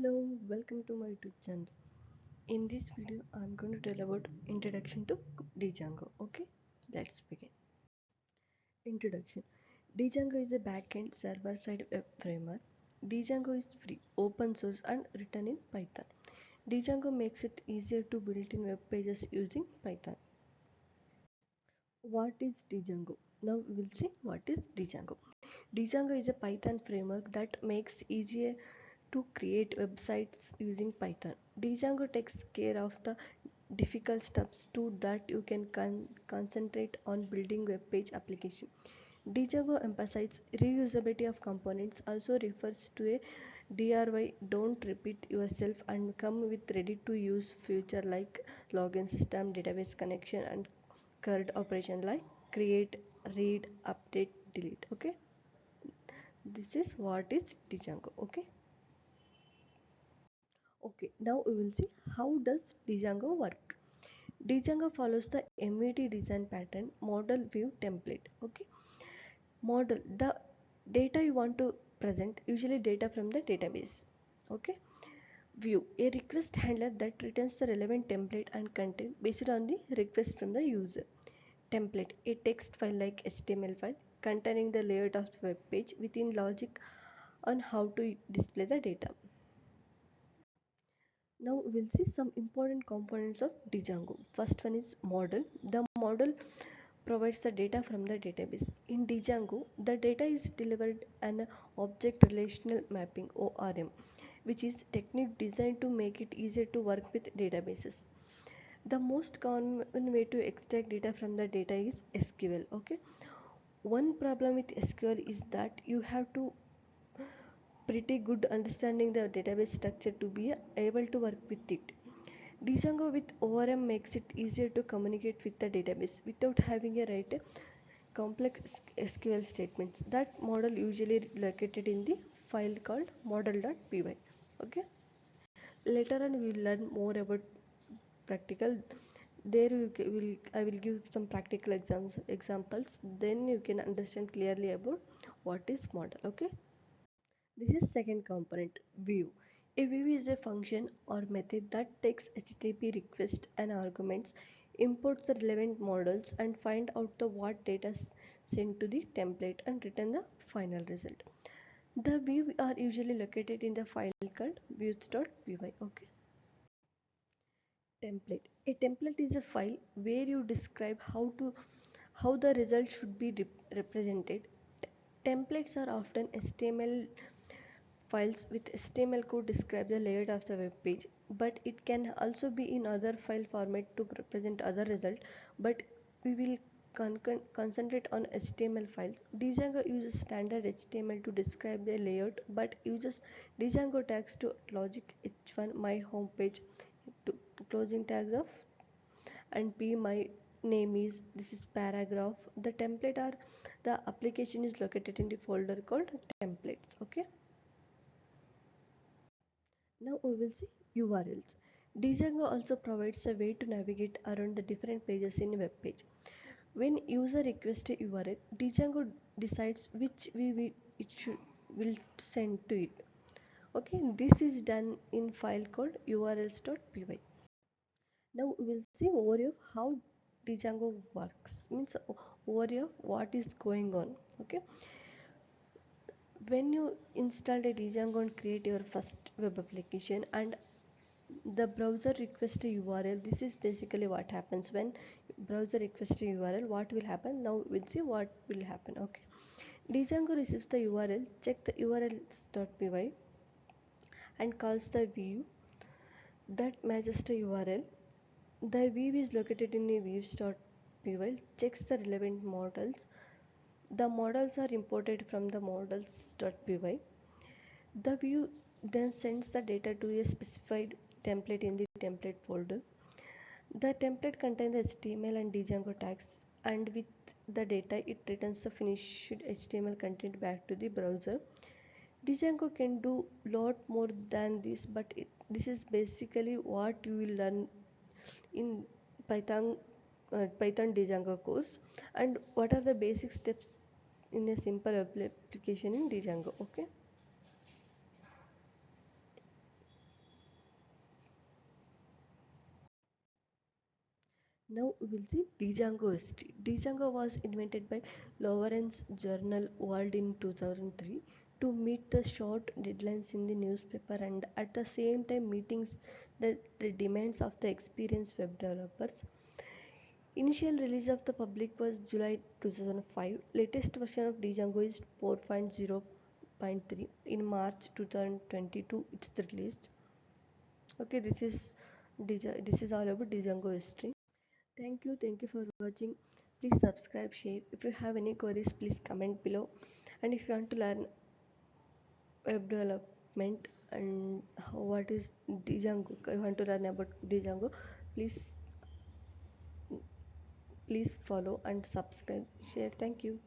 Hello, welcome to my YouTube channel. In this video, I'm going to tell about introduction to Django. Okay, let's begin. Introduction. Django is a backend server-side web framework. Django is free, open source, and written in Python. Django makes it easier to build in web pages using Python. What is Django? Now we will see what is Django. Django is a Python framework that makes easier to create websites using Python. Django takes care of the difficult steps so that you can concentrate on building web page application. Django emphasizes reusability of components, also refers to a DRY, don't repeat yourself, and come with ready to use feature like login system, database connection, and CRUD operation like create, read, update, delete. Okay, this is what is Django. Okay, now we will see how does Django work. Django follows the MET design pattern model view template. Okay, model the data you want to present, usually data from the database. Okay, view a request handler that returns the relevant template and content based on the request from the user. Template a text file like HTML file containing the layout of the web page within logic on how to display the data. Now we'll see some important components of Django. First one is model. The model provides the data from the database. In Django, the data is delivered an object relational mapping ORM, which is technique designed to make it easier to work with databases. The most common way to extract data from the data is SQL. Okay. One problem with SQL is that you have to pretty good understanding the database structure to be able to work with it. Django with ORM makes it easier to communicate with the database without having a write complex SQL statements. That model usually located in the file called model.py. Okay. Later on we will learn more about practical. There I will give some practical examples. Then you can understand clearly about what is model. Okay. This is second component, view. A view is a function or method that takes HTTP request and arguments, imports the relevant models, and find out the what data sent to the template and return the final result. The view are usually located in the file called views.py. Okay. Template. A template is a file where you describe how the result should be represented. Templates are often HTML files with HTML code describe the layout of the web page, but it can also be in other file format to represent other result. But we will concentrate on HTML files. Django uses standard HTML to describe the layout, but uses Django tags to logic h1 my home page to closing tags of and p my name is this is paragraph. The template or the application is located in the folder called templates. Okay. Now we will see URLs. Django also provides a way to navigate around the different pages in a web page. When user requests a URL, Django decides which it should will send to it. Okay, this is done in file called urls.py. Now we will see overview of how Django works. Means overview of what is going on. Okay, when you install a Django and create your first web application and the browser requests a URL. This is basically what happens when browser requests a URL. What will happen? Now we'll see what will happen. Okay. Django receives the URL, check the urls.py and calls the view that matches the URL. The view is located in a views.py, checks the relevant models. The models are imported from the models.py. The view then sends the data to a specified template in the template folder. The template contains the HTML and Django tags, and with the data, it returns the finished HTML content back to the browser. Django can do lot more than this, but this is basically what you will learn in Python Python Django course, and what are the basic steps in a simple application in Django. Okay. Now we will see Django history. Django was invented by Lawrence Journal World in 2003 to meet the short deadlines in the newspaper and at the same time meetings the demands of the experienced web developers. Initial release of the public was July 2005. Latest version of Django is 4.0.3. In March 2022, it's released. Okay, this is all about Django history. Thank you for watching. Please subscribe, share. If you have any queries, please comment below. And if you want to learn web development and what is Django, you want to learn about Django, please please follow and subscribe, share. Thank you.